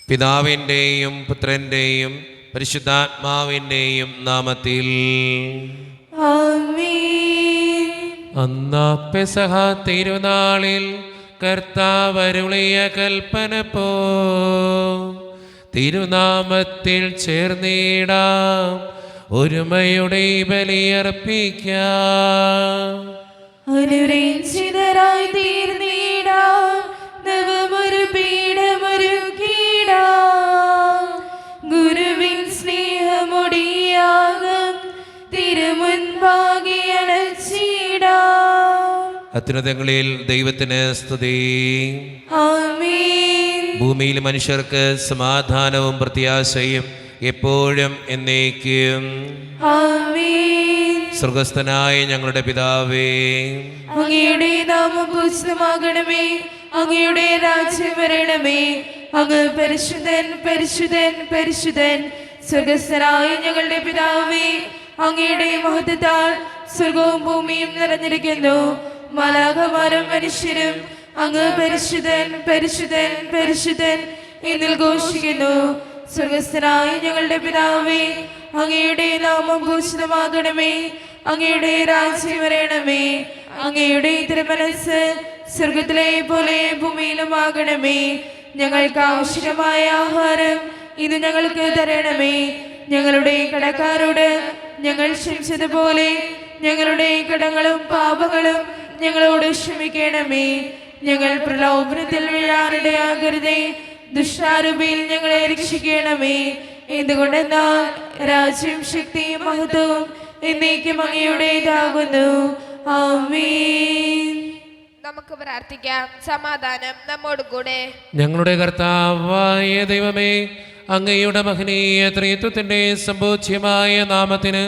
പിതാവിൻ്റെയും പുത്രൻ്റെയും പരിശുദ്ധാത്മാവിൻ്റെയും നാമത്തിൽ ആമേൻ. അന്നാ പെസഹ തിരുനാളിൽ കർത്താവരുളിയ കൽപ്പന പോ തിരുനാമത്തിൽ ചേർന്നിടാം, ഒരുമയുടെ ബലിയർപ്പിക്കാം. അനുരഞ്ജിതരായി തീർന്നിടാം, നവമൊരു പീഠമൊരുക്കിടാം. ഗുരുവിൻ സ്നേഹമൊടിയാകും തിരുമുൻപാകെ അണച്ചിടാം. അത്യുന്നതങ്ങളിൽ ദൈവത്തിന് സ്തുതി. ആമേൻ. ഭൂമിയിൽ മനുഷ്യർക്ക് സമാധാനവും പ്രത്യാശയും എപ്പോഴും എന്നേക്കും. ആമേൻ. സ്വർഗസ്ഥനായ ഞങ്ങളുടെ പിതാവേ, അങ്ങയുടെ നാമം പൂജിതമാകണമേ, അങ്ങയുടെ രാജ്യം വരണമേ. അങ്ങ് പരിശുദ്ധൻ പരിശുദ്ധൻ പരിശുദ്ധൻ. സ്വർഗസ്ഥനായ ഞങ്ങളുടെ പിതാവേ, അങ്ങയുടെ മഹത്വത്താൽ സ്വർഗവും ഭൂമിയും നിറഞ്ഞിരിക്കുന്നു. മാലാഖമാരും മനുഷ്യരും അങ്ങ് പരിശുദ്ധൻ പരിശുദ്ധൻ പരിശുദ്ധൻ എന്നിൽ ഘോഷിക്കുന്നു. സ്വർഗസ്ഥനായ ഞങ്ങളുടെ പിതാവേ, അങ്ങയുടെ നാമം ഭൂഷിതമാകണമേ, അങ്ങയുടെ രാജ്യം വരണമേ. അങ്ങയുടെ തിരുമനസ്സ് സ്വർഗത്തിലെ പോലെ ഭൂമിയിലുമാകണമേ. ഞങ്ങൾക്ക് ആവശ്യമായ ആഹാരം ഇത് ഞങ്ങൾക്ക് തരണമേ. ഞങ്ങളുടെ കടക്കാരോട് ഞങ്ങൾ ക്ഷമിച്ചതുപോലെ ഞങ്ങളുടെ കടങ്ങളും പാപങ്ങളും ഞങ്ങളോട് ക്ഷമിക്കണമേ. ഞങ്ങൾ പ്രലോഭനത്തിൽ വീഴാനിടയാകരുതേ, ദുഷ്ടാരൂപിയിൽ ഞങ്ങളെ രക്ഷിക്കണമേ. എന്തുകൊണ്ടെന്നാൽ രാജ്യം ശക്തിയും മഹത്വവും എന്നേക്കും അങ്ങയുടേതാകുന്നു. ആമേൻ. നമുക്ക് പ്രാർത്ഥിക്കാം. സമാധാനം നമ്മോട് കൂടെ. ഞങ്ങളുടെ കർത്താവായ ദൈവമേ, അങ്ങയുടെ മഹനീയ ത്രിത്വത്തിൻ്റെ സമ്പൂജ്യമായ നാമത്തിന്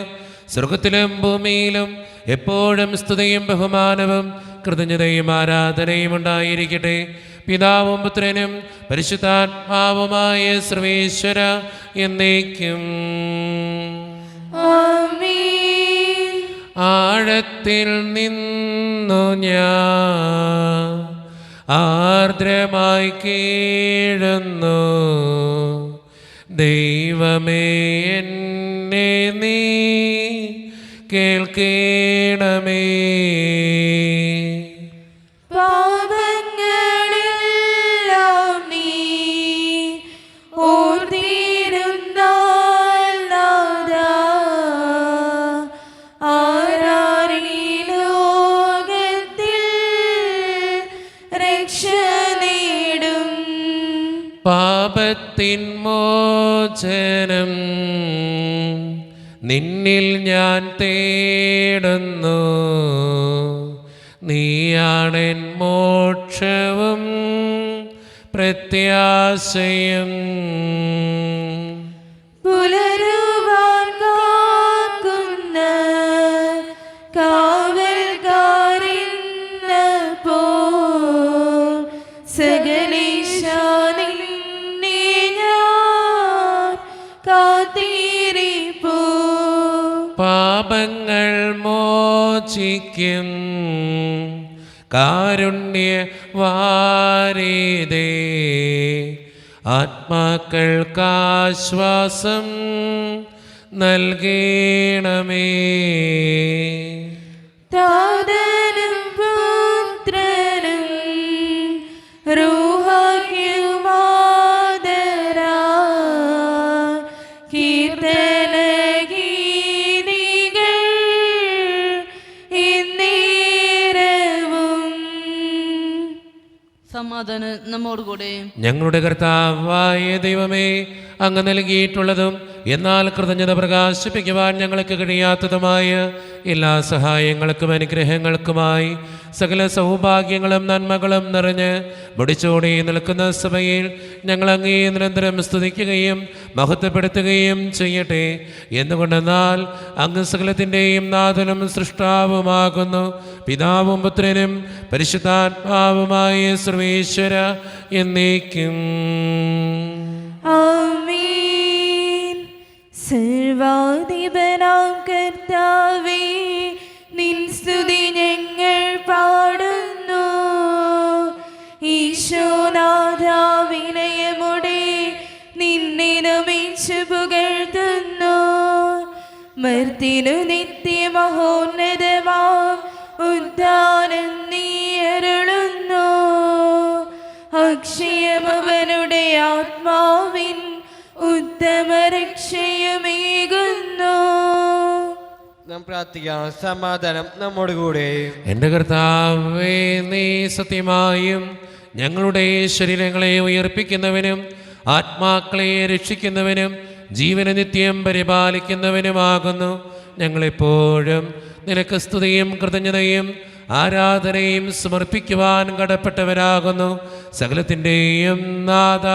സ്വർഗത്തിലും ഭൂമിയിലും എപ്പോഴും സ്തുതിയും ബഹുമാനവും കൃതജ്ഞതയും ആരാധനയും ഉണ്ടായിരിക്കട്ടെ. പിതാവും പുത്രനും പരിശുദ്ധാത്മാവുമായ സർവേശ്വര എന്നേക്കും. ആമേൻ. ആഴത്തിൽ നിന്നു ഞാൻ ആർദ്രമായി കീഴുന്നു, ദൈവമേ എന്നെ നീ കേൾക്കണമേ. പാപങ്ങളെല്ലാം നീ ഓർത്തിരുന്നാൽ നാഥാ, ആരാരീ ലോകത്തിൽ രക്ഷ നേടും. പാപത്തിൻ മോചനം നിന്നിൽ ഞാൻ തേടുന്നു, നീയാണെൻ മോക്ഷവും പ്രത്യാശയും. പുലരുവാൻ കാക്കുന്ന കാവൽക്കാരെന്ന പോൽ സകലേശാ നിന്നെ ഞാൻ കാത്തിരിപ്പൂ. പാപങ്ങൾ മോചിക്കും കാരുണ്യവാരിധേ, ആത്മാക്കൾക്കാശ്വാസം നൽകണമേ. താതനും പുത്രനും റൂഹായ്ക്കുമാദരാൽ കീർത്തനഗീതികൾ എന്നേരവും. സമാധാനം നമ്മോടുകൂടെ. ഞങ്ങളുടെ കർത്താവായ ദൈവമേ, അങ്ങ് നൽകിയിട്ടുള്ളതും എന്നാൽ കൃതജ്ഞത പ്രകാശിപ്പിക്കുവാൻ ഞങ്ങൾക്ക് കഴിയാത്തതുമായ എല്ലാ സഹായങ്ങൾക്കും അനുഗ്രഹങ്ങൾക്കുമായി സകല സൗഭാഗ്യങ്ങളും നന്മകളും നിറഞ്ഞ് മുടിച്ചോടി നിൽക്കുന്ന സഭയിൽ ഞങ്ങൾ അങ്ങേ നിരന്തരം സ്തുതിക്കുകയും മഹത്വപ്പെടുത്തുകയും ചെയ്യട്ടെ. എന്തുകൊണ്ടെന്നാൽ അങ്ങ് സകലത്തിൻ്റെയും നാഥനും സൃഷ്ടാവുമാകുന്നു. പിതാവും പുത്രനും പരിശുദ്ധാത്മാവുമായ സർവേശ്വര എന്നേക്കും. ആമേൻ. സർവാധിപനാം കർത്താവേ, നിൻ സ്തുതി ഞങ്ങൾ പാടുന്നു. ഈശോനാഥ വിനയമുടെ മർത്തിനു നിത്യമഹോന്നതമാം ഉദ്ധാനം നീ അരുളുന്നു. അക്ഷയമവനുടെ ആത്മാവിൻ ഉത്തമ രക്ഷയുമേകുന്നു. നാം പ്രാർത്ഥിക്കാം. സമാധാനം നമ്മോട് കൂടെ. എൻ്റെ കർത്താവേ, നീ സത്യമായും ഞങ്ങളുടെ ശരീരങ്ങളെ ഉയർപ്പിക്കുന്നവനും ആത്മാക്കളെ രക്ഷിക്കുന്നവനും ജീവനെ നിത്യം പരിപാലിക്കുന്നവനുമാകുന്നു. ഞങ്ങളെപ്പോഴും നിനക്ക് സ്തുതിയും കൃതജ്ഞതയും ആരാധനയും സമർപ്പിക്കുവാൻ കടപ്പെട്ടവരാകുന്നു. സകലത്തിൻ്റെയും നാഥ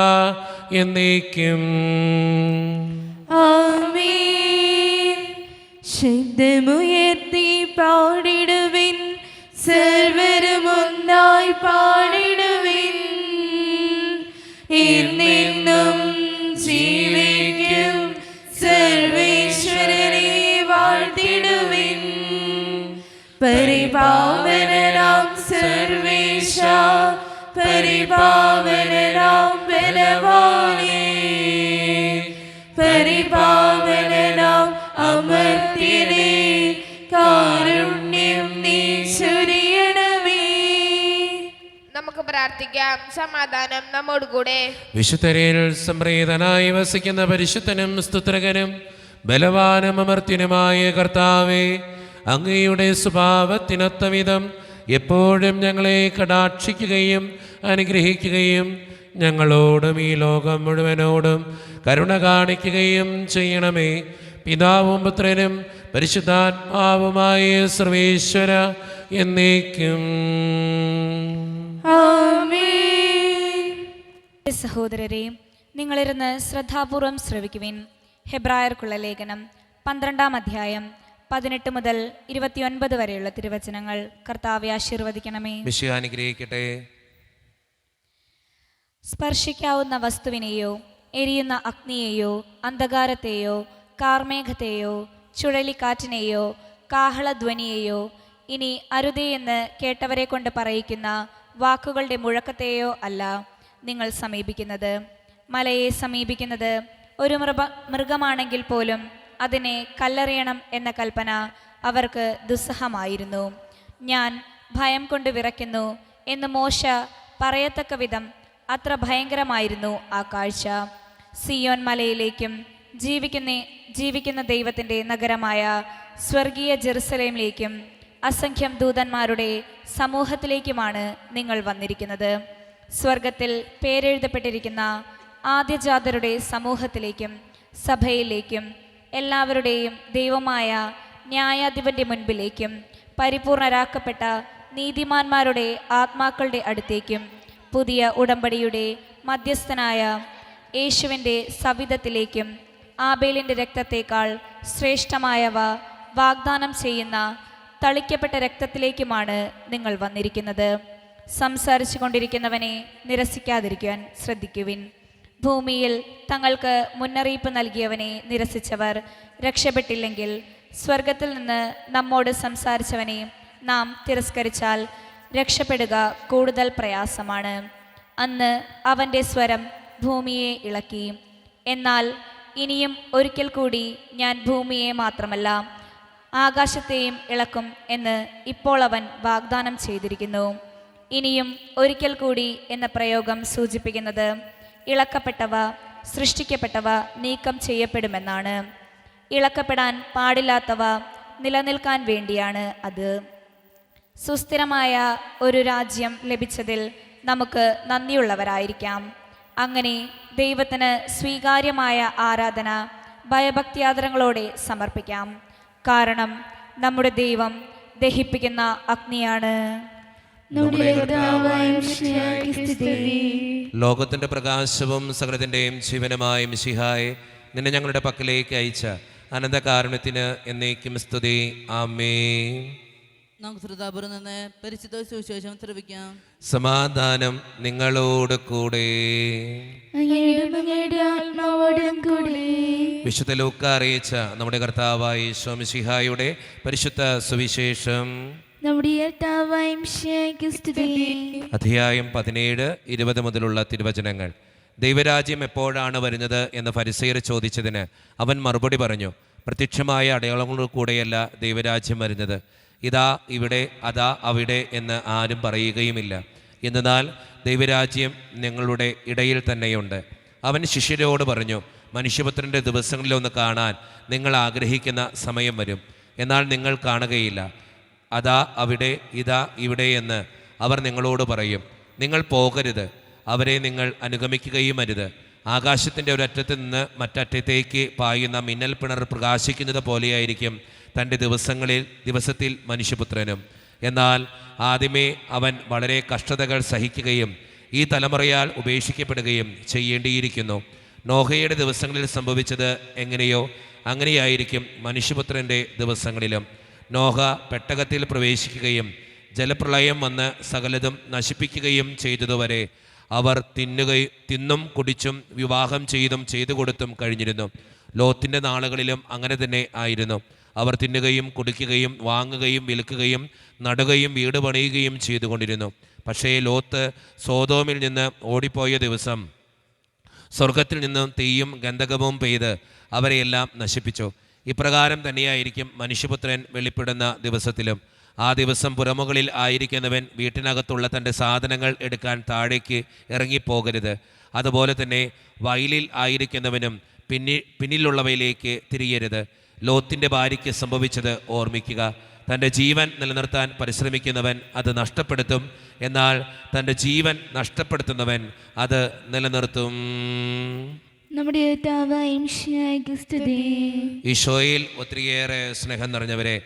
എന്നേക്കും. ആമേൻ. ശബ്ദമുയർത്തി പാടിടുവിൻ, സർവരും ഒന്നായി പാടിടുവിൻ. എന്നെന്നും ജീവിക്കും സർവേശ്വരനെ വാഴ്ത്തിടുവിൻ. പരിപാവനനാം സർവേശ, പരിപാവനനാം ബലവാനേ, പരിപാവനനാം അമർത്യനേ, കാരുണ്യം നീ ചൊരിയണമേ. നമുക്ക് പ്രാർത്ഥിക്കാം. സമാധാനം നമ്മോട് കൂടെ. വിശുദ്ധരിൽ സംപ്രീതനായി വസിക്കുന്ന പരിശുദ്ധനും സ്തുത്രകനും ബലവാനും അമർത്യനുമായ കർത്താവേ, അങ്ങയുടെ സ്വഭാവത്തിനൊത്തവിധം എപ്പോഴും ഞങ്ങളെ കടാക്ഷിക്കുകയും അനുഗ്രഹിക്കുകയും ഞങ്ങളോടും ഈ ലോകം മുഴുവനോടും കരുണ കാണിക്കുകയും ചെയ്യണമേ. പിതാവും പുത്രനും പരിശുദ്ധാത്മാവുമായ സർവേശ്വര എന്നേക്കും. ആമേൻ. സഹോദരരെ, നിങ്ങളിരുന്ന് ശ്രദ്ധാപൂർവം ശ്രവിക്കുവിൻ. ഹെബ്രായർക്കുള്ള ലേഖനം 12-ാം അധ്യായം 18 മുതൽ 29 വരെയുള്ള തിരുവചനങ്ങൾ. കർത്താവെ ആശീർവദിക്കണമേ. മിശിഹ അനുഗ്രഹിക്കട്ടെ. സ്പർശിക്കാവുന്ന വസ്തുവിനെയോ എരിയുന്ന അഗ്നിയെയോ അന്ധകാരത്തെയോ കാർമേഘത്തെയോ ചുഴലിക്കാറ്റിനെയോ കാഹളധ്വനിയെയോ ഇനി അരുതേയെന്ന് കേട്ടവരെ കൊണ്ട് പറയിക്കുന്ന വാക്കുകളുടെ മുഴക്കത്തെയോ അല്ല നിങ്ങൾ സമീപിക്കുന്നത്. മലയെ സമീപിക്കുന്നത് ഒരു മൃഗമാണെങ്കിൽ പോലും അതിനെ കല്ലെറിയണം എന്ന കൽപ്പന അവർക്ക് ദുസ്സഹമായിരുന്നു. ഞാൻ ഭയം കൊണ്ട് വിറയ്ക്കുന്നു എന്ന് മോശ പറയത്തക്ക വിധം അത്ര ഭയങ്കരമായിരുന്നു ആ കാഴ്ച. സിയോൻ മലയിലേക്കും ജീവിക്കുന്ന ദൈവത്തിൻ്റെ നഗരമായ സ്വർഗീയ ജെറുസലേമിലേക്കും അസംഖ്യം ദൂതന്മാരുടെ സമൂഹത്തിലേക്കുമാണ് നിങ്ങൾ വന്നിരിക്കുന്നത്. സ്വർഗത്തിൽ പേരെഴുതപ്പെട്ടിരിക്കുന്ന ആദ്യജാതരുടെ സമൂഹത്തിലേക്കും സഭയിലേക്കും എല്ലാവരുടെയും ദൈവമായ ന്യായാധിപന്റെ മുൻപിലേക്കും പരിപൂർണരാക്കപ്പെട്ട നീതിമാന്മാരുടെ ആത്മാക്കളുടെ അടുത്തേക്കും പുതിയ ഉടമ്പടിയുടെ മധ്യസ്ഥനായ യേശുവിൻ്റെ സവിധത്തിലേക്കും ആബേലിൻ്റെ രക്തത്തേക്കാൾ ശ്രേഷ്ഠമായവ വാഗ്ദാനം ചെയ്യുന്ന തളിക്കപ്പെട്ട രക്തത്തിലേക്കുമാണ് നിങ്ങൾ വന്നിരിക്കുന്നത്. സംസാരിച്ചു കൊണ്ടിരിക്കുന്നവനെ നിരസിക്കാതിരിക്കുവാൻ ശ്രദ്ധിക്കുവിൻ. ഭൂമിയിൽ തങ്ങൾക്ക് മുന്നറിയിപ്പ് നൽകിയവനെ നിരസിച്ചവർ രക്ഷപ്പെട്ടില്ലെങ്കിൽ സ്വർഗത്തിൽ നിന്ന് നമ്മോട് സംസാരിച്ചവനെ നാം തിരസ്കരിച്ചാൽ രക്ഷപ്പെടുക കൂടുതൽ പ്രയാസമാണ്. അന്ന് അവൻ്റെ സ്വരം ഭൂമിയെ ഇളക്കി. എന്നാൽ ഇനിയും ഒരിക്കൽ കൂടി ഞാൻ ഭൂമിയെ മാത്രമല്ല ആകാശത്തെയും ഇളക്കും എന്ന് ഇപ്പോൾ അവൻ വാഗ്ദാനം ചെയ്തിരിക്കുന്നു. ഇനിയും ഒരിക്കൽ കൂടി എന്ന പ്രയോഗം സൂചിപ്പിക്കുന്നത് ഇളക്കപ്പെട്ടവ സൃഷ്ടിക്കപ്പെട്ടവ നീക്കം ചെയ്യപ്പെടുമെന്നാണ്. ഇളക്കപ്പെടാൻ പാടില്ലാത്തവ നിലനിൽക്കാൻ വേണ്ടിയാണ് അത്. സുസ്ഥിരമായ ഒരു രാജ്യം ലഭിച്ചതിൽ നമുക്ക് നന്ദിയുള്ളവരായിരിക്കാം. അങ്ങനെ ദൈവത്തിന് സ്വീകാര്യമായ ആരാധന ഭയഭക്തിയാദരങ്ങളോടെ സമർപ്പിക്കാം. കാരണം നമ്മുടെ ദൈവം ദഹിപ്പിക്കുന്ന അഗ്നിയാണ്. ലോകത്തിന്റെ പ്രകാശവും സകലത്തിന്റെയും ജീവനുമായ മിശിഹായെ നിന്നെ ഞങ്ങളുടെ പക്കലേക്ക് അയച്ച അനന്തകാരുണ്യത്തിന് എന്നേക്കും സ്തുതി. ആമേൻ. നമുക്ക് ശ്രദ്ധാപൂർവം നിന്ന് പരിശുദ്ധ സുവിശേഷം ശ്രവിക്കാം. സമാധാനം നിങ്ങളോട് കൂടെ. വിശുദ്ധ ലൂക്ക അറിയിച്ച നമ്മുടെ കർത്താവായ യേശു മിശിഹായുടെ പരിശുദ്ധ സുവിശേഷം അധ്യായം 17-20 മുതലുള്ള തിരുവചനങ്ങൾ. ദൈവരാജ്യം എപ്പോഴാണ് വരുന്നത് എന്ന് ഫരിസയർ ചോദിച്ചതിന് അവൻ മറുപടി പറഞ്ഞു, പ്രത്യക്ഷമായ അടയാളങ്ങളോട് കൂടെയല്ല ദൈവരാജ്യം വരുന്നത്. ഇതാ ഇവിടെ, അതാ അവിടെ എന്ന് ആരും പറയുകയുമില്ല. എന്നാൽ ദൈവരാജ്യം ഞങ്ങളുടെ ഇടയിൽ തന്നെയുണ്ട്. അവൻ ശിഷ്യരോട് പറഞ്ഞു, മനുഷ്യപുത്രൻ്റെ ദിവസങ്ങളിലൊന്ന് കാണാൻ നിങ്ങൾ ആഗ്രഹിക്കുന്ന സമയം വരും, എന്നാൽ നിങ്ങൾ കാണുകയില്ല. അതാ അവിടെ, ഇതാ ഇവിടെ എന്ന് അവർ നിങ്ങളോട് പറയും. നിങ്ങൾ പോകരുത്, അവരെ നിങ്ങൾ അനുഗമിക്കുകയും അരുത്. ആകാശത്തിൻ്റെ ഒരറ്റത്ത് നിന്ന് മറ്ററ്റത്തേക്ക് പായുന്ന മിന്നൽ പിണർ പ്രകാശിക്കുന്നത് പോലെയായിരിക്കും തൻ്റെ ദിവസത്തിൽ മനുഷ്യപുത്രനും. എന്നാൽ ആദ്യമേ അവൻ വളരെ കഷ്ടതകൾ സഹിക്കുകയും ഈ തലമുറയാൽ ഉപേക്ഷിക്കപ്പെടുകയും ചെയ്യേണ്ടിയിരിക്കുന്നു. നോഹയുടെ ദിവസങ്ങളിൽ സംഭവിച്ചത് എങ്ങനെയോ അങ്ങനെയായിരിക്കും മനുഷ്യപുത്രൻ്റെ ദിവസങ്ങളിലും. നോഹ പെട്ടകത്തിൽ പ്രവേശിക്കുകയും ജലപ്രളയം വന്ന് സകലതും നശിപ്പിക്കുകയും ചെയ്തതുവരെ അവർ തിന്നും കുടിച്ചും വിവാഹം ചെയ്തു കൊടുത്തും കഴിഞ്ഞിരുന്നു. ലോത്തിൻ്റെ നാളുകളിലും അങ്ങനെ തന്നെ ആയിരുന്നു. അവർ തിന്നുകയും കുടിക്കുകയും വാങ്ങുകയും വിൽക്കുകയും നടുകയും വീട് പണിയുകയും ചെയ്തുകൊണ്ടിരുന്നു. പക്ഷേ ലോത്ത് സോദോമിൽ നിന്ന് ഓടിപ്പോയ ദിവസം സ്വർഗത്തിൽ നിന്നും തീയും ഗന്ധകവും പെയ്ത് അവരെയെല്ലാം നശിപ്പിച്ചു. ഇപ്രകാരം തന്നെയായിരിക്കും മനുഷ്യപുത്രൻ വെളിപ്പെടുന്ന ദിവസത്തിലും. ആ ദിവസം പുറമുകളിൽ ആയിരിക്കുന്നവൻ വീട്ടിനകത്തുള്ള തൻ്റെ സാധനങ്ങൾ എടുക്കാൻ താഴേക്ക് ഇറങ്ങിപ്പോകരുത്. അതുപോലെ തന്നെ വയലിൽ ആയിരിക്കുന്നവനും പിന്നിലുള്ളവയിലേക്ക് തിരിയരുത്. ലോത്തിൻ്റെ ഭാര്യയ്ക്ക് സംഭവിച്ചത് ഓർമ്മിക്കുക. തൻ്റെ ജീവൻ നിലനിർത്താൻ പരിശ്രമിക്കുന്നവൻ അത് നഷ്ടപ്പെടുത്തും, എന്നാൽ തൻ്റെ ജീവൻ നഷ്ടപ്പെടുത്തുന്നവൻ അത് നിലനിർത്തും. നമ്മുടെ ഈശോയിൽ ഒത്തിരിയേറെ സ്നേഹം നിറഞ്ഞവരെ,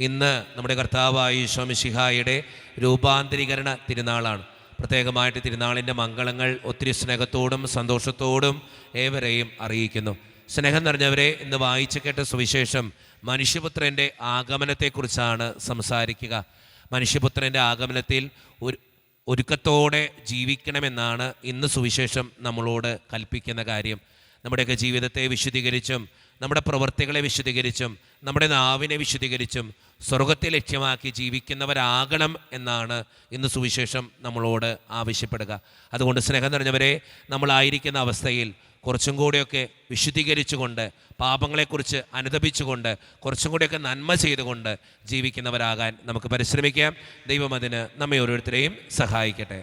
ഇന്ന് നമ്മുടെ കർത്താവായ ഈശോ മിശിഹായുടെ രൂപാന്തരീകരണ തിരുനാളാണ്. പ്രത്യേകമായിട്ട് തിരുനാളിൻ്റെ മംഗളങ്ങൾ ഒത്തിരി സ്നേഹത്തോടും സന്തോഷത്തോടും ഏവരെയും അറിയിക്കുന്നു. സ്നേഹം നിറഞ്ഞവരെ, ഇന്ന് വായിച്ചു കേട്ട സുവിശേഷം മനുഷ്യപുത്രൻ്റെ ആഗമനത്തെക്കുറിച്ചാണ് സംസാരിക്കുക. മനുഷ്യപുത്രൻ്റെ ആഗമനത്തിൽ ഒരുക്കത്തോടെ ജീവിക്കണമെന്നാണ് ഇന്ന് സുവിശേഷം നമ്മളോട് കൽപ്പിക്കുന്ന കാര്യം. നമ്മുടെയൊക്കെ ജീവിതത്തെ വിശുദ്ധീകരിച്ചും നമ്മുടെ പ്രവൃത്തികളെ വിശുദ്ധീകരിച്ചും നമ്മുടെ നാവിനെ വിശുദ്ധീകരിച്ചും സ്വർഗത്തെ ലക്ഷ്യമാക്കി ജീവിക്കുന്നവരാകണം എന്നാണ് ഇന്ന് സുവിശേഷം നമ്മളോട് ആവശ്യപ്പെടുക. അതുകൊണ്ട് സ്നേഹം നിറഞ്ഞവരെ, നമ്മളായിരിക്കുന്ന അവസ്ഥയിൽ കുറച്ചും കൂടിയൊക്കെ വിശുദ്ധീകരിച്ചുകൊണ്ട് പാപങ്ങളെക്കുറിച്ച് അനുതപിച്ചുകൊണ്ട് കുറച്ചും കൂടിയൊക്കെ നന്മ ചെയ്തുകൊണ്ട് ജീവിക്കുന്നവരാകാൻ നമുക്ക് പരിശ്രമിക്കാം. ദൈവം അതിന് നമ്മെ ഓരോരുത്തരെയും സഹായിക്കട്ടെ.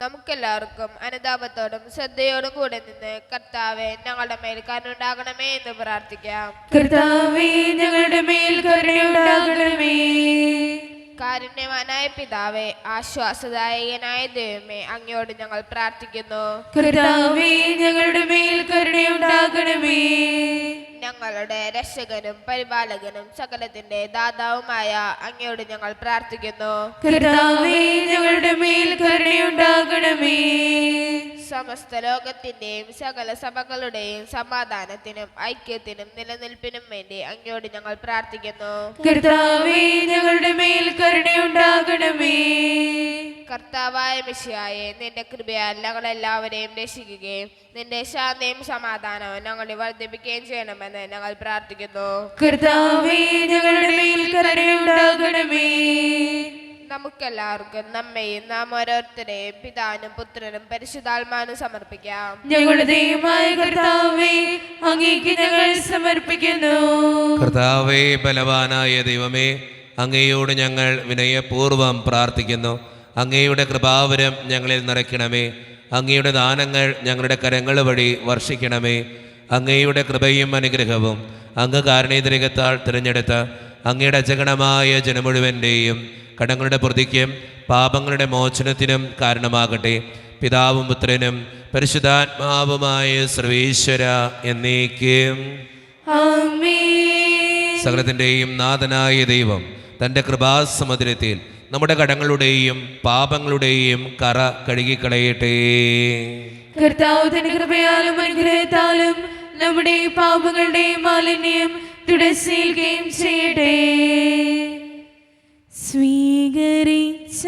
നമുക്കെല്ലാവർക്കും അനുതാപത്തോടും ശ്രദ്ധയോടും കൂടെ നിന്ന് കർത്താവെ ഞങ്ങളുടെ മേൽ കരുണയുണ്ടാകണമേ എന്ന് പ്രാർത്ഥിക്കാം. കർത്താവേ ഞങ്ങളുടെ മേൽ കരുണയുണ്ടാകണമേ. കാരുണ്യവാനായ പിതാവേ, ആശ്വാസദായകനായ ദൈവമേ, അങ്ങയോട് ഞങ്ങൾ പ്രാർത്ഥിക്കുന്നു. കർത്താവേ ഞങ്ങളുടെ മേൽ കരുണയുണ്ടാകണമേ. ഞങ്ങളുടെ രക്ഷകനും പരിപാലകനും സകലത്തിന്റെ ദാതാവുമായ അങ്ങയോട് ഞങ്ങൾ പ്രാർത്ഥിക്കുന്നു. കർത്താവേ ഞങ്ങളുടെ മേൽ കരുണയുണ്ടാകണമേ. സമസ്ത ലോകത്തിന്റെയും സകല സഭകളുടെയും സമാധാനത്തിനും ഐക്യത്തിനും നിലനിൽപ്പിനും വേണ്ടി അങ്ങയോട് ഞങ്ങൾ പ്രാർത്ഥിക്കുന്നു. കർത്താവേ ഞങ്ങളുടെ മേൽ കരുണയുണ്ടാകണമേ. കർത്താവായ മിശിഹായെ, നിന്റെ കൃപയാൽ ഞങ്ങളെല്ലാവരെയും രക്ഷിക്കുകയും നിന്റെ ശാന്തിയും സമാധാനവും ഞങ്ങളെ വർദ്ധിപ്പിക്കുകയും ചെയ്യണമെന്ന് ഞങ്ങൾ പ്രാർത്ഥിക്കുന്നു. കർത്താവേ ഞങ്ങളുടെ മേൽ കരുണയുണ്ടാകണമേ. നമുക്കെല്ലാവർക്കും നമ്മയും നാം ഓരോരുത്തരെയും പിതാവിനും പുത്രനും പരിശുദ്ധാത്മാവിനും സമർപ്പിക്കാം. ഞങ്ങളുടെ ദൈവമായ കർത്താവേ, അങ്ങേക്ക് ഞങ്ങൾ സമർപ്പിക്കുന്നു. കർത്താവേ, ബലവാനായ ദൈവമേ, അങ്ങയോട് ഞങ്ങൾ വിനയപൂർവ്വം പ്രാർത്ഥിക്കുന്നു. അങ്ങയുടെ കൃപാവരം ഞങ്ങളിൽ നിറയ്ക്കണമേ. അങ്ങയുടെ ദാനങ്ങൾ ഞങ്ങളുടെ കരങ്ങൾ വഴി വർഷിക്കണമേ. അങ്ങയുടെ കൃപയും അനുഗ്രഹവും അങ്ങ് കാരുണ്യതിരകത്താൽ തിരഞ്ഞെടുത്ത അങ്ങയുടെ അജഗണമായ ജനം മുഴുവൻ്റെയും കടങ്ങളുടെ പ്രതിക്കും പാപങ്ങളുടെ മോചനത്തിനും കാരണമാകട്ടെ. പിതാവും പുത്രനും പരിശുദ്ധാത്മാവുമായ സർവേശ്വര എന്നേക്കും ആമേൻ. സകലത്തിൻ്റെയും നാഥനായ ദൈവം തൻ്റെ കൃപാസമുദ്രത്തിൽ നമ്മുടെ കടങ്ങളുടെയും പാപങ്ങളുടെയും കറ കഴുകിക്കളയട്ടെ. കർത്താവ് തന്റെ കൃപയാലും അനുഗ്രഹത്താലും നമ്മുടെ പാപങ്ങളുടെ മാലിന്യം തുടച്ചേൽക്കുകയും ചെയ്യട്ടെ. സ്വീകരിച്ചാലും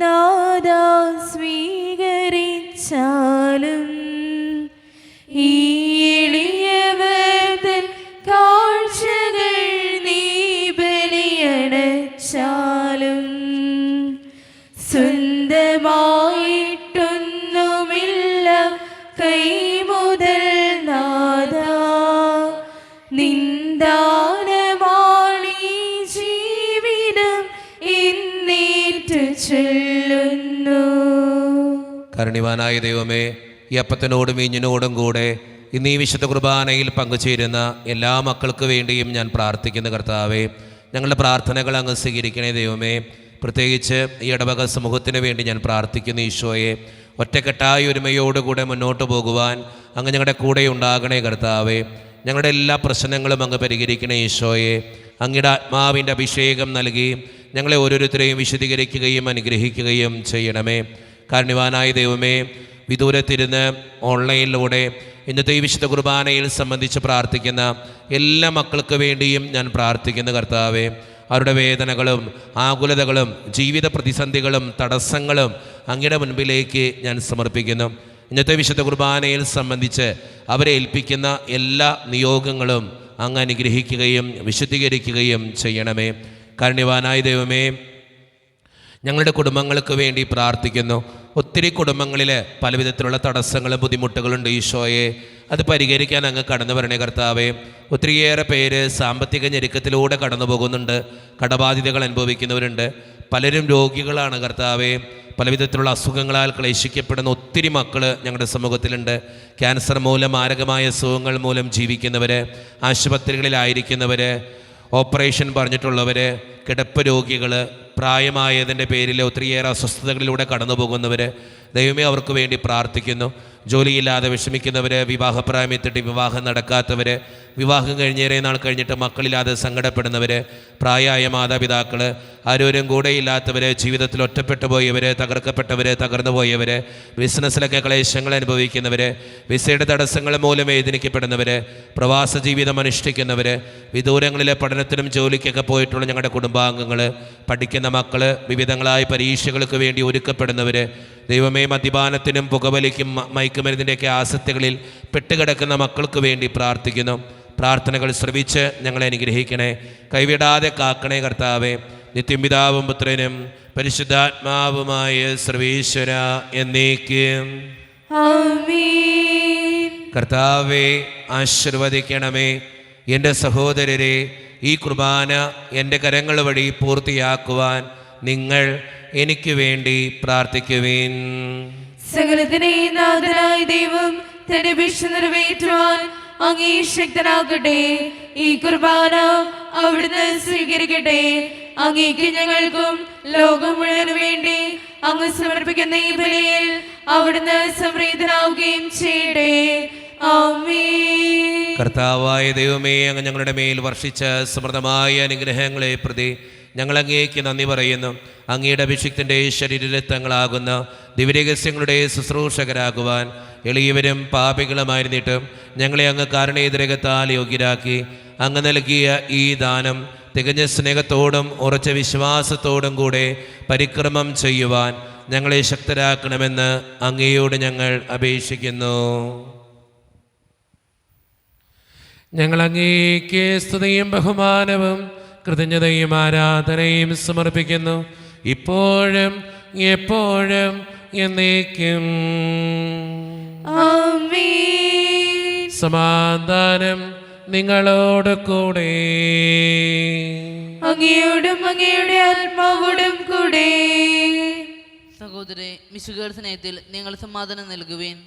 നാദാ സ്വീകരിച്ചാലും ഈ എളിയവതൻ കാഴ്ചകൾ നീ ബലിയടച്ചാലും സ്വന്തമായിട്ടൊന്നുമില്ല കൈമുതൽ നാദാ കാരുണ്യവാനായ ദൈവമേ, ഈ അപ്പത്തിനോടും വീഞ്ഞിനോടും കൂടെ ഇന്ന് ഈ വിശുദ്ധ കുർബാനയിൽ പങ്കുചേരുന്ന എല്ലാ മക്കൾക്ക് വേണ്ടിയും ഞാൻ പ്രാർത്ഥിക്കുന്ന കർത്താവേ, ഞങ്ങളുടെ പ്രാർത്ഥനകൾ അങ്ങ് സ്വീകരിക്കണേ ദൈവമേ. പ്രത്യേകിച്ച് ഈ ഇടവക സമൂഹത്തിന് വേണ്ടി ഞാൻ പ്രാർത്ഥിക്കുന്നു ഈശോയെ. ഒറ്റക്കെട്ടായ ഒരുമയോടുകൂടെ മുന്നോട്ട് പോകുവാൻ അങ്ങ് ഞങ്ങളുടെ കൂടെ ഉണ്ടാകണേ കർത്താവേ. ഞങ്ങളുടെ എല്ലാ പ്രശ്നങ്ങളും അങ്ങ് പരിഹരിക്കണേ ഈശോയെ. അങ്ങയുടെ ആത്മാവിൻ്റെ അഭിഷേകം നൽകി ഞങ്ങളെ ഓരോരുത്തരെയും വിശദീകരിക്കുകയും അനുഗ്രഹിക്കുകയും ചെയ്യണമേ. കാരുണ്യവാനായ ദൈവമേ, വിദൂരത്തിരുന്ന് ഓൺലൈനിലൂടെ ഇന്നത്തെ ഈ വിശുദ്ധ കുർബാനയിൽ സംബന്ധിച്ച് പ്രാർത്ഥിക്കുന്ന എല്ലാ മക്കൾക്ക് വേണ്ടിയും ഞാൻ പ്രാർത്ഥിക്കുന്ന കർത്താവേ, അവരുടെ വേദനകളും ആകുലതകളും ജീവിത പ്രതിസന്ധികളും തടസ്സങ്ങളും അങ്ങയുടെ മുൻപിലേക്ക് ഞാൻ സമർപ്പിക്കുന്നു. ഇന്നത്തെ വിശുദ്ധ കുർബാനയിൽ സംബന്ധിച്ച് അവരെ ഏൽപ്പിക്കുന്ന എല്ലാ നിയോഗങ്ങളും അങ്ങ് അനുഗ്രഹിക്കുകയും വിശുദ്ധീകരിക്കുകയും ചെയ്യണമേ. കാരുണ്യവാനായ ദൈവമേ, ഞങ്ങളുടെ കുടുംബങ്ങൾക്ക് വേണ്ടി പ്രാർത്ഥിക്കുന്നു. ഒത്തിരി കുടുംബങ്ങളിൽ പലവിധത്തിലുള്ള തടസ്സങ്ങളും ബുദ്ധിമുട്ടുകളുണ്ട് ഈശോയെ. അത് പരിഹരിക്കാൻ അങ്ങ് കടന്നു വരണേ കർത്താവേ. ഒത്തിരിയേറെ പേര് സാമ്പത്തിക ഞെരുക്കത്തിലൂടെ കടന്നു പോകുന്നുണ്ട്. കടബാധിതകൾ അനുഭവിക്കുന്നവരുണ്ട്. പലരും രോഗികളാണ് കർത്താവേ. പലവിധത്തിലുള്ള അസുഖങ്ങളാൽ ക്ലേശിക്കപ്പെടുന്ന ഒത്തിരി മക്കൾ ഞങ്ങളുടെ സമൂഹത്തിലുണ്ട്. ക്യാൻസർ മൂലം, മാരകമായ അസുഖങ്ങൾ മൂലം ജീവിക്കുന്നവർ, ആശുപത്രികളിലായിരിക്കുന്നവർ, ഓപ്പറേഷൻ പറഞ്ഞിട്ടുള്ളവർ, കിടപ്പ് രോഗികൾ, പ്രായമായതിൻ്റെ പേരിൽ ഒത്തിരിയേറെ അസ്വസ്ഥതകളിലൂടെ കടന്നു പോകുന്നവർ, ദൈവമേ അവർക്ക് വേണ്ടി പ്രാർത്ഥിക്കുന്നു. ജോലിയില്ലാതെ വിഷമിക്കുന്നവർ, വിവാഹപ്രായമെത്തിയിട്ട് വിവാഹം നടക്കാത്തവർ, വിവാഹം കഴിഞ്ഞേറെ നാൾ കഴിഞ്ഞിട്ട് മക്കളില്ലാതെ സങ്കടപ്പെടുന്നവർ, പ്രായമായ മാതാപിതാക്കൾ, ആരോരും കൂടെയില്ലാത്തവർ, ജീവിതത്തിൽ ഒറ്റപ്പെട്ടു പോയവർ, തകർക്കപ്പെട്ടവർ, തകർന്നു പോയവർ, ബിസിനസ്സിലൊക്കെ ക്ലേശങ്ങൾ അനുഭവിക്കുന്നവർ, വിസയുടെ തടസ്സങ്ങൾ മൂലം വേദനിക്കപ്പെടുന്നവർ, പ്രവാസ ജീവിതം അനുഷ്ഠിക്കുന്നവർ, വിദൂരങ്ങളിലെ പഠനത്തിനും ജോലിക്കൊക്കെ പോയിട്ടുള്ള ഞങ്ങളുടെ കുടുംബാംഗങ്ങൾ, പഠിക്കുന്ന മക്കൾ, വിവിധങ്ങളായ പരീക്ഷകൾക്ക് വേണ്ടി ഒരുക്കപ്പെടുന്നവർ, ദൈവമേ മദ്യപാനത്തിനും പുകവലിക്കും മയക്കുമരുന്നിൻ്റെയൊക്കെ ആസക്തികളിൽ പെട്ടുകിടക്കുന്ന മക്കൾക്ക് വേണ്ടി പ്രാർത്ഥിക്കുന്നു. പ്രാർത്ഥനകൾ ശ്രവിച്ച് ഞങ്ങളെ അനുഗ്രഹിക്കണേ. കൈവിടാതെ കാക്കണേ കർത്താവേ. നിത്യം പിതാവും പുത്രനും പരിശുദ്ധാത്മാവുമായ സർവീശ്വര എന്നേക്കും ആമേൻ. കർത്താവേ ആശീർവദിക്കണമേ. എൻ്റെ സഹോദരരെ, ഈ കുർബാന എൻ്റെ കരങ്ങൾ വഴി പൂർത്തിയാക്കുവാൻ നിങ്ങൾ എനിക്ക് വേണ്ടി പ്രാർത്ഥിക്കുവിൻ. സകലത്തിനെയും നാഥനായ ദൈവം തന്റെ വിഷ നിറവേറ്റുവാൻ അങ്ങേ ശക്തനാകട്ടെ. ഈ കുർബാന അവിടുന്ന് സ്വീകരിക്കട്ടെ. അങ്ങേക്ക് ഞങ്ങൾക്കും ലോകം മുഴുവൻ വേണ്ടി അങ്ങ് സമർപ്പിക്കുന്ന ഈ ബലിയിൽ അവിടുന്ന് സംപ്രീതനാവുകയും ചെയ്യട്ടെ. ആമേൻ. കർത്താവായ ദൈവമേ, അങ്ങ് ഞങ്ങളുടെ മേൽ വർഷിച്ച സമൃദ്ധമായ അനുഗ്രഹങ്ങളെ പ്രതി ഞങ്ങൾ അങ്ങേക്ക് നന്ദി പറയുന്നു. അങ്ങയുടെ അഭിഷിക്തൻ്റെ ശരീരരക്തങ്ങളാകുന്ന ദിവ്യരഹസ്യങ്ങളുടെ ശുശ്രൂഷകരാകുവാൻ എളിയവരും പാപികളുമായിരുന്നിട്ടും ഞങ്ങളെ അങ്ങ് കാരുണ്യരകത്താൽ യോഗ്യരാക്കി. അങ്ങ് നൽകിയ ഈ ദാനം തികഞ്ഞ സ്നേഹത്തോടും ഉറച്ച വിശ്വാസത്തോടും കൂടെ പരിക്രമം ചെയ്യുവാൻ ഞങ്ങളെ ശക്തരാക്കണമെന്ന് അങ്ങയോട് ഞങ്ങൾ അപേക്ഷിക്കുന്നു. ഞങ്ങൾ അങ്ങേക്ക് സ്തുതിയും ബഹുമാനവും കൃതജ്ഞതയും ആരാധനയും സമർപ്പിക്കുന്നു, ഇപ്പോഴും എപ്പോഴും എന്നേക്കും. ആമേൻ. സമാധാനം നിങ്ങളോട് കൂടെ. അങ്ങയോടും അങ്ങയുടെ ആത്മാവോടും കൂടെ. സഹോദരേ, മിശുകളുടെ സ്നേഹത്തിൽ നിങ്ങൾ സമാധാനം നൽകുവേൻ.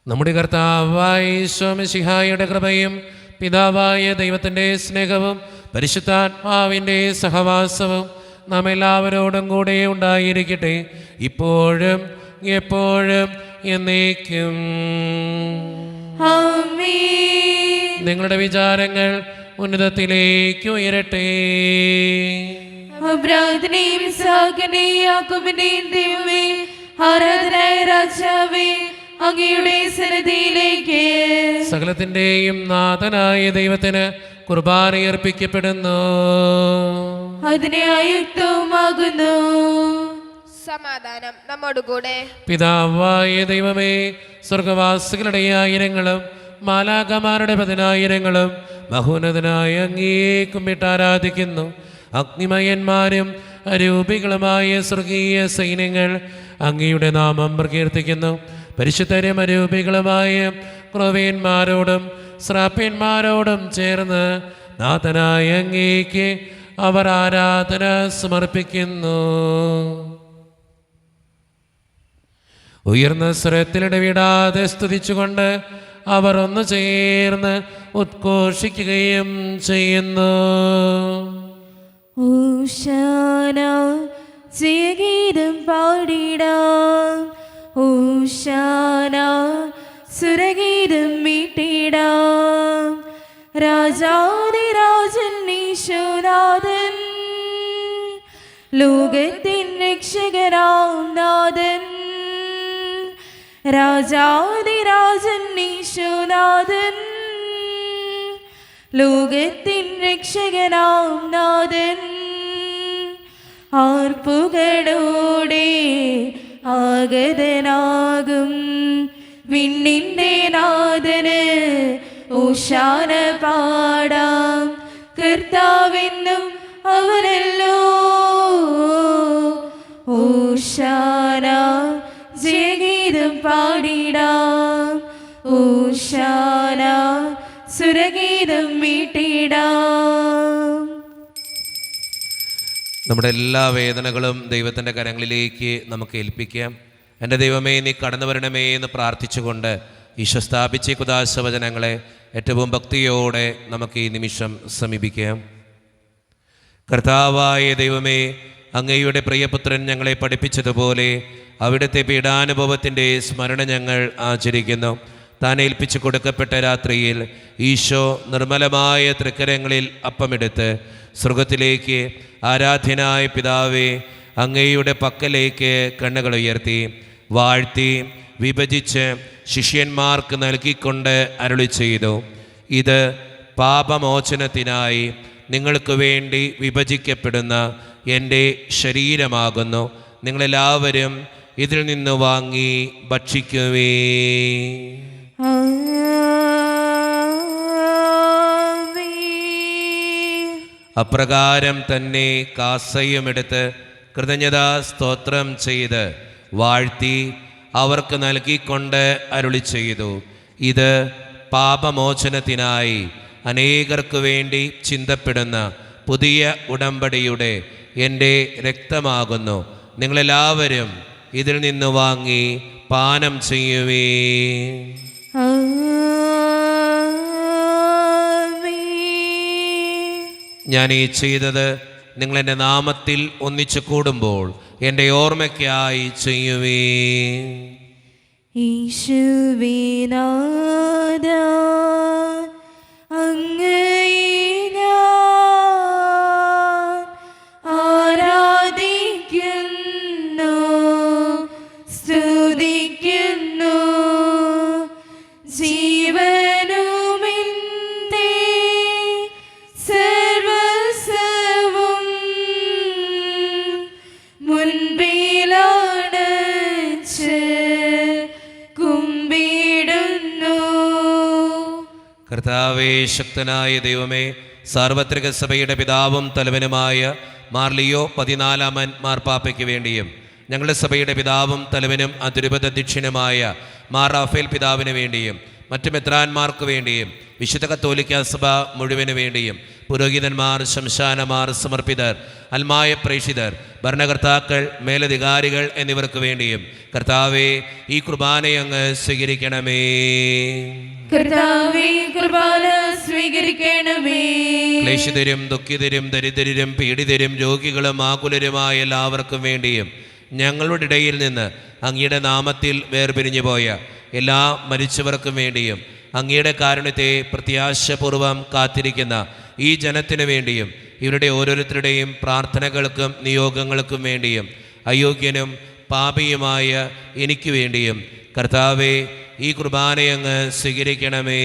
നമ്മുടെ കർത്താവായ ഈശോ മിശിഹായുടെ കൃപയും പിതാവായ ദൈവത്തിൻ്റെ സ്നേഹവും പരിശുദ്ധാത്മാവിൻ്റെ സഹവാസവും നാം എല്ലാവരോടും കൂടെ ഉണ്ടായിരിക്കട്ടെ, ഇപ്പോഴും എപ്പോഴും എന്നേക്കും. ആമേൻ. നിങ്ങളുടെ വിചാരങ്ങൾ ഉന്നതത്തിലേക്ക് ഉയരട്ടെ. അബ്രാഹത്തിന്റെയും ഇസ്ഹാക്കിന്റെയും യാക്കോബിന്റെയും ദൈവമേ, ആരാധനായ രാജാവേ, അങ്ങയുടെ സന്നിധിയിലേക്ക് സകലത്തിൻ്റെയും നാഥനായ ദൈവത്തിന് കുർബാനയർപ്പിക്കപ്പെടുന്നു. അതിനെ ആയുക്തവുമാകുന്നു. സമാധാനം നമ്മോടുകൂടെ. പിതാവായ ദൈവമേ, സ്വർഗവാസികളുടെ ആയിരങ്ങളും മാലാഖമാരുടെ പതിനായിരങ്ങളും മഹോന്നതനായ അങ്ങയെ കുമ്പിട്ട് ആരാധിക്കുന്നു. അഗ്നിമയന്മാരും അരൂപികളുമായ സ്വർഗീയ സൈന്യങ്ങൾ അങ്ങയുടെ നാമം പ്രകീർത്തിക്കുന്നു. പരിശുദ്ധരും അരൂപികളുമായ ക്രൊവേന്മാരോടും ശ്രാപ്യന്മാരോടും ചേർന്ന് നാഥനായ അങ്ങേക്ക് അവർ ആരാധന സമർപ്പിക്കുന്നു. ഉയർന്ന സ്വരത്തിലിടവിടാതെ സ്തുതിച്ചുകൊണ്ട് അവർ ഒന്ന് ചേർന്ന് ഉദ്ഘോഷിക്കുകയും ചെയ്യുന്നു. ഓശാന ജയഗീതം പാടിടാം, ഓശാന സുരഗീതം മീട്ടിടാം. രാജാതിരാജൻ ഈശോനാഥൻ, ലോകത്തിൻ രക്ഷകനാം നാഥൻ. രാജാതിരാജൻ ഈശോനാഥൻ, ലോകത്തിൻ രക്ഷകനാം നാഥൻ. ആർപ്പുകളോടെ ആഗതനാകും വിണ്ണിന്റെ നാഥന് ഓശാന പാടാം. കർത്താവെന്നും അവനല്ലോ, ഓശാന ജയഗീതം പാടിടാം, ഓശാന സുരഗീതം മീട്ടിടാം. നമ്മുടെ എല്ലാ വേദനകളും ദൈവത്തിൻ്റെ കരങ്ങളിലേക്ക് നമുക്ക് ഏൽപ്പിക്കാം. എൻ്റെ ദൈവമേ, നീ കടന്നു വരണമേ എന്ന് പ്രാർത്ഥിച്ചുകൊണ്ട് ഈശോ സ്ഥാപിച്ച കുദാശവചനങ്ങളെ ഏറ്റവും ഭക്തിയോടെ നമുക്ക് ഈ നിമിഷം സമീപിക്കാം. കർത്താവായ ദൈവമേ, അങ്ങയുടെ പ്രിയപുത്രൻ ഞങ്ങളെ പഠിപ്പിച്ചതുപോലെ അവിടുത്തെ പീഡാനുഭവത്തിൻ്റെ സ്മരണ ഞങ്ങൾ ആചരിക്കുന്നു. താൻ ഏൽപ്പിച്ചു കൊടുക്കപ്പെട്ട രാത്രിയിൽ ഈശോ നിർമ്മലമായ തൃക്കരങ്ങളിൽ അപ്പമെടുത്ത് സ്വർഗത്തിലേക്ക് ആരാധ്യനായ പിതാവേ അങ്ങയുടെ പക്കലേക്ക് കണ്ണുകൾ ഉയർത്തി വാഴ്ത്തി വിഭജിച്ച് ശിഷ്യന്മാർക്ക് നൽകിക്കൊണ്ട് അരുളി ചെയ്തു, ഇത് പാപമോചനത്തിനായി നിങ്ങൾക്ക് വേണ്ടി വിഭജിക്കപ്പെടുന്ന എൻ്റെ ശരീരമാകുന്നു. നിങ്ങളെല്ലാവരും ഇതിൽ നിന്ന് വാങ്ങി ഭക്ഷിക്കുവേ. അപ്രകാരം തന്നെ കാസയുമെടുത്ത് കൃതജ്ഞതാ സ്തോത്രം ചെയ്ത് വാഴ്ത്തി അവർക്ക് നൽകിക്കൊണ്ട് അരുളി ചെയ്തു, ഇത് പാപമോചനത്തിനായി അനേകർക്ക് വേണ്ടി ചിന്തപ്പെടുന്ന പുതിയ ഉടമ്പടിയുടെ എൻ്റെ രക്തമാകുന്നു. നിങ്ങളെല്ലാവരും ഇതിൽ നിന്ന് വാങ്ങി പാനം ചെയ്യുവേ. ഞാൻ ഈ ചെയ്തത് നിങ്ങൾ എൻ്റെ നാമത്തിൽ ഒന്നിച്ചു കൂടുമ്പോൾ എൻ്റെ ഓർമ്മയ്ക്കായി ചെയ്യുവേ. യേശുവേ നാഥ, അങ്ങയെ ഞാൻ ആരാധിക്കുന്നു, സ്തുതിക്കുന്നു. ജീവനുമെന്റെ സർവസ്വവും മുൻപിലാണച്ച് കുമ്പിടുന്നു. കർത്താവേ, ശക്തനായ ദൈവമേ, സാർവത്രിക സഭയുടെ പിതാവും തലവനുമായ മാർ ലിയോ 14 മാർപ്പാപ്പയ്ക്ക് വേണ്ടിയും ഞങ്ങളുടെ സഭയുടെ പിതാവും തലവനും അതിരൂപത അധ്യക്ഷനുമായ മാർ റാഫേൽ പിതാവിന് വേണ്ടിയും മറ്റു മെത്രാന്മാർക്ക് വേണ്ടിയും വിശുദ്ധ കത്തോലിക്ക സഭ മുഴുവന് വേണ്ടിയും പുരോഹിതന്മാർ, ശംശാനമാർ, സമർപ്പിതർ, അൽമായ പ്രേക്ഷിതർ, ഭരണകർത്താക്കൾ, മേലധികാരികൾ എന്നിവർക്ക് വേണ്ടിയും കർത്താവേ, ഈ കുർബാനയങ്ങ് സ്വീകരിക്കണമേ. കർത്താവേ, കുർബാന സ്വീകരിക്കണമേ. ക്ലേശിതരും ദുഃഖിതരും ദരിദ്രരും പീഡിതരും രോഗികളും ആകുലരുമായ എല്ലാവർക്കും വേണ്ടിയും ഞങ്ങളുടെ ഇടയിൽ നിന്ന് അങ്ങയുടെ നാമത്തിൽ വേർപിരിഞ്ഞു പോയ എല്ലാ മരിച്ചവർക്കും വേണ്ടിയും അങ്ങയുടെ കാരുണ്യത്തെ പ്രത്യാശപൂർവം കാത്തിരിക്കുന്ന ഈ ജനത്തിനു വേണ്ടിയും ഇവരുടെ ഓരോരുത്തരുടെയും പ്രാർത്ഥനകൾക്കും നിയോഗങ്ങൾക്കും വേണ്ടിയും അയോഗ്യനും പാപിയുമായ എനിക്ക് വേണ്ടിയും കർത്താവേ, ഈ കുർബാനയങ്ങ് സ്വീകരിക്കണമേ.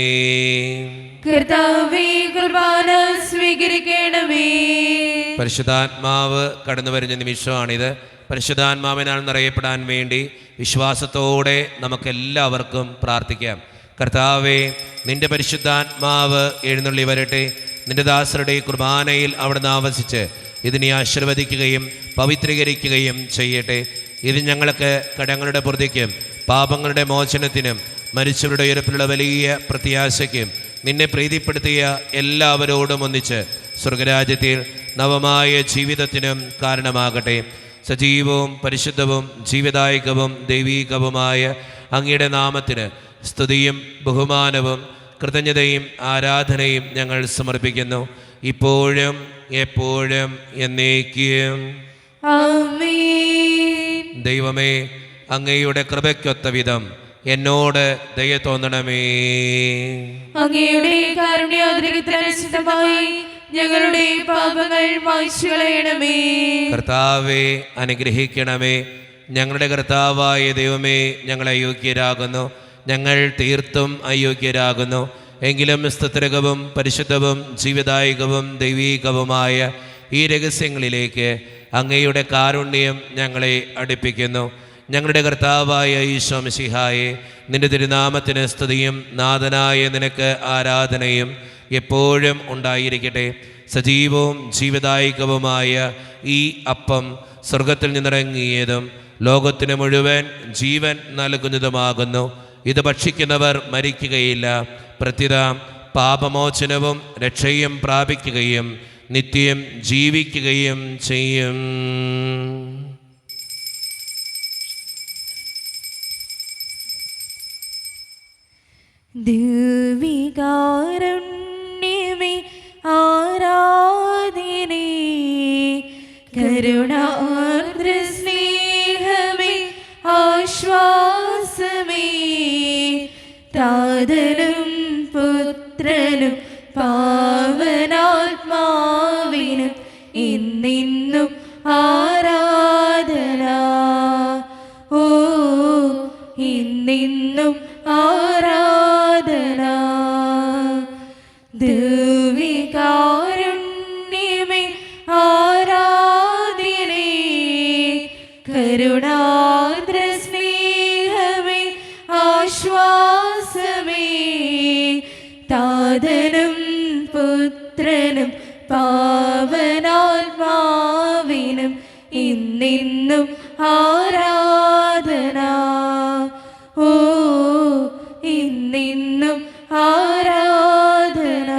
കർത്താവേ, കുർബാന സ്വീകരിക്കണമേ. പരിശുദ്ധാത്മാവ് കടന്നു വരുന്ന നിമിഷമാണിത്. പരിശുദ്ധാത്മാവിനാൽ നിറയപ്പെടാൻ വേണ്ടി വിശ്വാസത്തോടെ നമുക്കെല്ലാവർക്കും പ്രാർത്ഥിക്കാം. കർത്താവേ, നിന്റെ പരിശുദ്ധാത്മാവ് എഴുന്നള്ളി വരട്ടെ. നിന്റെ ദാസരുടെ കുർബാനയിൽ അവിടുന്ന് ആവസിച്ച് ഇതിനെ ആശീർവദിക്കുകയും പവിത്രീകരിക്കുകയും ചെയ്യട്ടെ. ഇത് ഞങ്ങൾക്ക് കടങ്ങളുടെ പൊറുതിക്കും പാപങ്ങളുടെ മോചനത്തിനും മരിച്ചവരുടെ ഉയർപ്പിലുള്ള വലിയ പ്രത്യാശയ്ക്കും നിന്നെ പ്രീതിപ്പെടുത്തിയ എല്ലാവരോടും ഒന്നിച്ച് സ്വർഗരാജ്യത്തിൽ നവമായ ജീവിതത്തിനും കാരണമാകട്ടെ. സജീവവും പരിശുദ്ധവും ജീവദായകവും ദൈവീകവുമായ അങ്ങയുടെ നാമത്തിന് സ്തുതിയും ബഹുമാനവും കൃതജ്ഞതയും ആരാധനയും ഞങ്ങൾ സമർപ്പിക്കുന്നു, ഇപ്പോഴും എപ്പോഴും എന്നേക്കും. ആമേൻ. ദൈവമേ, അങ്ങയുടെ കൃപയ്ക്കൊത്ത വിധം എന്നോട് ദയ തോന്നണമേ. അങ്ങയുടെ കാരുണ്യാതിരികത്തിനനുസൃതമായി ഞങ്ങളുടെ പാപങ്ങൾ മായ്ച്ചു കളയണമേ. കർത്താവെ അനുഗ്രഹിക്കണമേ. ഞങ്ങളുടെ കർത്താവായ ദൈവമേ, ഞങ്ങൾ അയോഗ്യരാകുന്നു, ഞങ്ങൾ തീർത്തും അയോഗ്യരാകുന്നു. എങ്കിലും സ്തുത്യർഹവും പരിശുദ്ധവും ജീവദായകവും ദൈവീകവുമായ ഈ രഹസ്യങ്ങളിലേക്ക് അങ്ങയുടെ കാരുണ്യം ഞങ്ങളെ അടുപ്പിക്കുന്നു. ഞങ്ങളുടെ കർത്താവായ ഈശോ മിശിഹായെ, നിന്റെ തിരുനാമത്തിന് സ്തുതിയും നാഥനായ നിനക്ക് ആരാധനയും എപ്പോഴും ഉണ്ടായിരിക്കട്ടെ. സജീവവും ജീവദായകവുമായ ഈ അപ്പം സ്വർഗത്തിൽ നിന്നിറങ്ങിയതും ലോകത്തിന് മുഴുവൻ ജീവൻ നൽകുന്നതുമാകുന്നു. ഇത് ഭക്ഷിക്കുന്നവർ മരിക്കുകയില്ല, പ്രത്യുത പാപമോചനവും രക്ഷയും പ്രാപിക്കുകയും നിത്യം ജീവിക്കുകയും ചെയ്യും. ദിവ്യകാരുണ്യമേ ആരാധനേ, കരുണാർദ്ര സ്നേഹമേ ആശ്വാസമേ, താതനും പുത്രനും പാവനാത്മാവിനും ഇന്നിന്നും ആരാധന. ഓ, ഇന്നിന്നും ആരാധന. ദിവ്യകാരുണ്യമേ ആരാധനേ, കരുണാർദ്ര സ്നേഹമേ ആശ്വാസമേ, താതനും പുത്രനും പാവനാത്മാവിനും ഇന്നിന്നും ആരാധന. ഓ, ഇന്നിന്നും ആരാധന.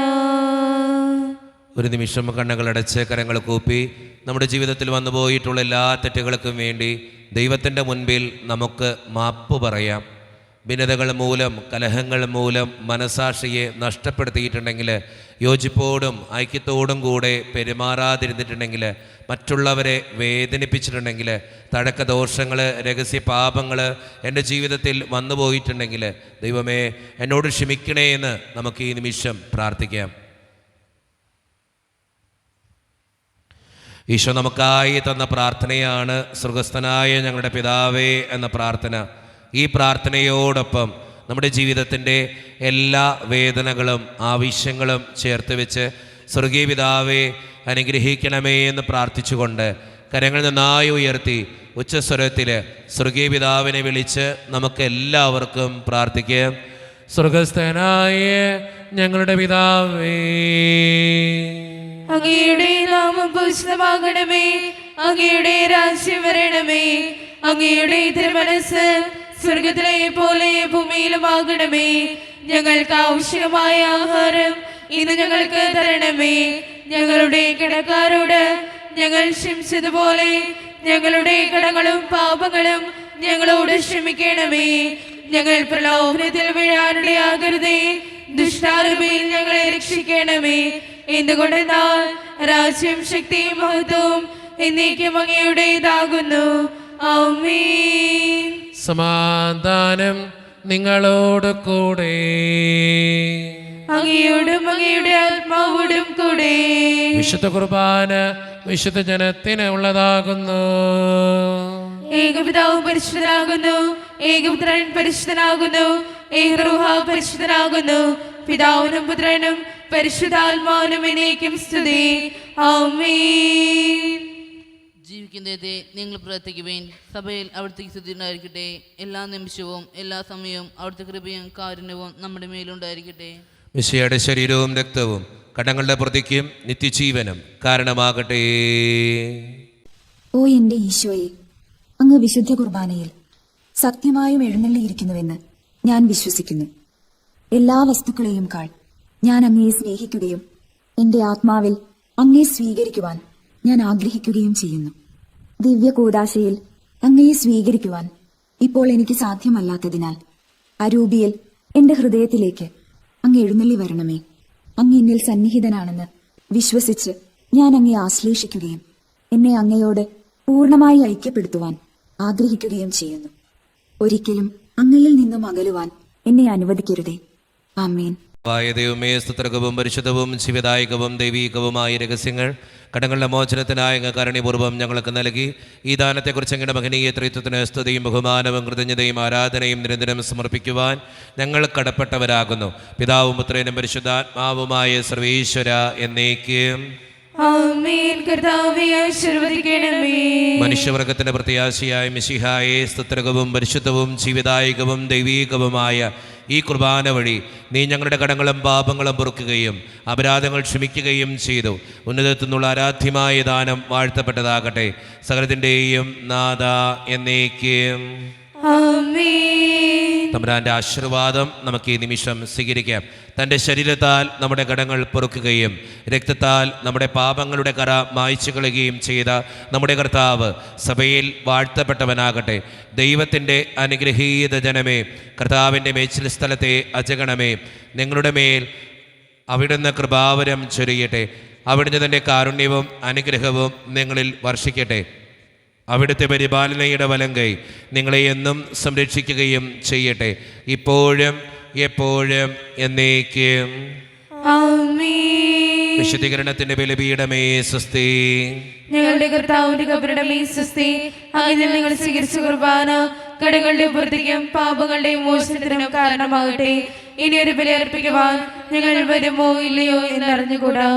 ഒരു നിമിഷം കണ്ണുകളടച്ച് കരങ്ങൾ കൂപ്പി നമ്മുടെ ജീവിതത്തിൽ വന്നുപോയിട്ടുള്ള എല്ലാ തെറ്റുകൾക്കും വേണ്ടി ദൈവത്തിൻ്റെ മുൻപിൽ നമുക്ക് മാപ്പ് പറയാം. ഭിന്നതകൾ മൂലം, കലഹങ്ങൾ മൂലം മനസാക്ഷിയെ നഷ്ടപ്പെടുത്തിയിട്ടുണ്ടെങ്കിൽ, യോജിപ്പോടും ഐക്യത്തോടും കൂടെ പെരുമാറാതിരുന്നിട്ടുണ്ടെങ്കിൽ, മറ്റുള്ളവരെ വേദനിപ്പിച്ചിട്ടുണ്ടെങ്കിൽ, തഴക്കദോഷങ്ങൾ, രഹസ്യ പാപങ്ങൾ എൻ്റെ ജീവിതത്തിൽ വന്നു പോയിട്ടുണ്ടെങ്കിൽ, ദൈവമേ എന്നോട് ക്ഷമിക്കണേ എന്ന് നമുക്ക് ഈ നിമിഷം പ്രാർത്ഥിക്കാം. ഈശോ നമുക്കായി തന്ന പ്രാർത്ഥനയാണ് സ്വർഗസ്ഥനായ ഞങ്ങളുടെ പിതാവേ എന്ന പ്രാർത്ഥന. ഈ പ്രാർത്ഥനയോടൊപ്പം നമ്മുടെ ജീവിതത്തിൻ്റെ എല്ലാ വേദനകളും ആവശ്യങ്ങളും ചേർത്ത് വെച്ച് സ്വർഗീയ പിതാവേ അനുഗ്രഹിക്കണമേ എന്ന് പ്രാർത്ഥിച്ചുകൊണ്ട് കരങ്ങൾ നന്നായി ഉയർത്തി ഉച്ചസ്വരത്തിൽ സ്വർഗീയ പിതാവിനെ വിളിച്ച് നമുക്ക് എല്ലാവർക്കും പ്രാർത്ഥിക്കാം. സ്വർഗസ്ഥനായ ഞങ്ങളുടെ പിതാവേ, അങ്ങയുടെ നാമം പൂജിതമാകണമേ, അങ്ങയുടെ രാജ്യം വരണമേ, അങ്ങയുടെ തിരുമനസ്സ് സ്വർഗത്തിലെ പോലെ ഭൂമിയിലുമാകണമേ. ഞങ്ങൾക്ക് ആവശ്യമായ ആഹാരം ഇന്ന് ഞങ്ങൾക്ക് തരണമേ. ഞങ്ങളുടെ കടക്കാരോട് ഞങ്ങൾ ക്ഷമിച്ചതുപോലെ ഞങ്ങളുടെ കടങ്ങളും പാപങ്ങളും ഞങ്ങളോട് ക്ഷമിക്കണമേ. ഞങ്ങൾ പ്രലോഭനത്തിൽ വീഴാനിടയാകരുതേ, ദുഷ്ടാരൂപിയിൽ ഞങ്ങളെ രക്ഷിക്കണമേ. എന്തുകൊണ്ടെന്നാൽ രാജ്യം ശക്തിയും മഹത്വവും എന്നേക്കും അങ്ങയുടേതാകുന്നു. ആമേൻ. സമാധാനം നിങ്ങളോട് കൂടെ. അങ്ങയോടും അങ്ങയുടെ ആത്മാവോടും കൂടെ. വിശുദ്ധ കുർബാന വിശുദ്ധ ജനത്തിന് ഉള്ളതാകുന്നു. ഏകപിതാവ് പരിശുദ്ധനാകുന്നു, ഏകപുത്രൻ പരിശുദ്ധനാകുന്നു, ഏകരൂഹ പരിശുദ്ധനാകുന്നു. പിതാവിനും പുത്രനും പരിശുദ്ധാത്മാവിനും എന്നേക്കും സ്തുതി. ആമേൻ. ജീവിക്കുന്നതേ നിങ്ങൾ പ്രാർത്ഥിക്കുവേൻ. സഭയിൽ അവിടുത്തെ സ്തുതി ഉണ്ടായിരിക്കട്ടെ. എല്ലാ നിമിഷവും എല്ലാ സമയവും അവിടുത്തെ കൃപയും കാരുണ്യവും നമ്മുടെ മേലുണ്ടായിരിക്കട്ടെ. മിശിഹയുടെ ശരീരവും രക്തവും കടങ്ങളുടെ പ്രതിക്കും നിത്യജീവനും കാരണമാകട്ടെ. ഓ എന്റെ ഈശോയെ, അങ്ങ് വിശുദ്ധ കുർബാനയിൽ സത്യമായും എഴുന്നള്ളിയിരിക്കുന്നുവെന്ന് ഞാൻ വിശ്വസിക്കുന്നു. എല്ലാ വസ്തുക്കളെയും കാൾ ഞാൻ അങ്ങയെ സ്നേഹിക്കുകയും എന്റെ ആത്മാവിൽ അങ്ങയെ സ്വീകരിക്കുവാൻ ഞാൻ ആഗ്രഹിക്കുകയും ചെയ്യുന്നു. ദിവ്യ കൂദാശയിൽ അങ്ങയെ സ്വീകരിക്കുവാൻ ഇപ്പോൾ എനിക്ക് സാധ്യമല്ലാത്തതിനാൽ അരൂപിയിൽ എന്റെ ഹൃദയത്തിലേക്ക് അങ്ങ് എഴുന്നള്ളി വരണമേ. അങ്ങ് എന്നിൽ സന്നിഹിതനാണെന്ന് വിശ്വസിച്ച് ഞാൻ അങ്ങയെ ആശ്ലേഷിക്കുകയും എന്നെ അങ്ങയോട് പൂർണ്ണമായി ഐക്യപ്പെടുത്തുവാൻ ആഗ്രഹിക്കുകയും ചെയ്യുന്നു. ഒരിക്കലും അങ്ങയിൽ നിന്നും അകലുവാൻ എന്നെ അനുവദിക്കരുതേ. ആമേൻ. ദൈവമേ, സ്തുത്രകവും പരിശുദ്ധവും ശിവദായകവും ദൈവീകവുമായ രഹസ്യങ്ങൾ കടങ്ങളുടെ മോചനത്തിനായ അങ്ങ് കരുണപൂർവ്വം ഞങ്ങൾക്ക് നൽകി ഈ ദാനത്തെക്കുറിച്ച് അങ്ങയുടെ മഹനീയ ത്രിത്വത്തിന് സ്തുതിയും ബഹുമാനവും കൃതജ്ഞതയും ആരാധനയും നിരന്തരം സമർപ്പിക്കുവാൻ ഞങ്ങൾ കടപ്പെട്ടവരാകുന്നു. പിതാവും പുത്രനും പരിശുദ്ധാത്മാവുമായ സർവീശ്വര എന്നേക്കും ആമേൻ. കർത്താവേ ആശീർവദിക്കണമേ. മനുഷ്യവർഗത്തിന്റെ പ്രത്യാശയായ മിശിഹായെ, സ്തുത്രകവും പരിശുദ്ധവും ജീവിതായികവും ദൈവീകവുമായ ഈ കുർബാന വഴി നീ ഞങ്ങളുടെ കടങ്ങളും പാപങ്ങളും പൊറുക്കുകയും അപരാധങ്ങൾ ക്ഷമിക്കുകയും ചെയ്തു. ഉന്നതത്തിൽ നിന്നുള്ള ആരാധ്യമായ ദാനം വാഴ്ത്തപ്പെട്ടതാകട്ടെ. സകലത്തിൻ്റെയും നാഥ എന്നേക്കും ആമേൻ. തമ്പുരാന്റെ ആശീർവാദം നമുക്ക് ഈ നിമിഷം സ്വീകരിക്കാം. തൻ്റെ ശരീരത്താൽ നമ്മുടെ കടങ്ങൾ പൊറുക്കുകയും രക്തത്താൽ നമ്മുടെ പാപങ്ങളുടെ കറ മായ്ച്ചു കളയുകയും ചെയ്ത നമ്മുടെ കർത്താവ് സഭയിൽ വാഴ്ത്തപ്പെട്ടവനാകട്ടെ. ദൈവത്തിൻ്റെ അനുഗ്രഹീത ജനമേ, കർത്താവിൻ്റെ മേച്ചിൽ സ്ഥലത്തെ അജഗണമേ, നിങ്ങളുടെ മേൽ അവിടുന്ന് കൃപാവരം ചൊരിയട്ടെ. അവിടുന്ന് തൻ്റെ കാരുണ്യവും അനുഗ്രഹവും നിങ്ങളിൽ വർഷിക്കട്ടെ. അവിടുത്തെ പരിപാലനയുടെ വലങ്കൈ നിങ്ങളെ എന്നും സംരക്ഷിക്കുകയും ചെയ്യട്ടെ, ഇപ്പോഴും എപ്പോഴും എന്നേക്കും ആമേൻ. വിശുദ്ധീകരണത്തിന്റെ ബലിപീഠമേ സ്വസ്തി. ഞങ്ങളുടെ കർത്താവിന്റെ കബറിടമേ സ്വസ്തി. അങ്ങനെ നിങ്ങൾ സ്വീകരിച്ച കുർബാന കടങ്ങളുടെ പൂർത്തിക്കും പാപങ്ങളുടെ മോചനത്തിനും കാരണമാകട്ടെ. ഇനി ഒരു ബലി അർപ്പിക്കുവാൻ ഞങ്ങൾ വരുമോ ഇല്ലയോ എന്നറിഞ്ഞുകൂടാ.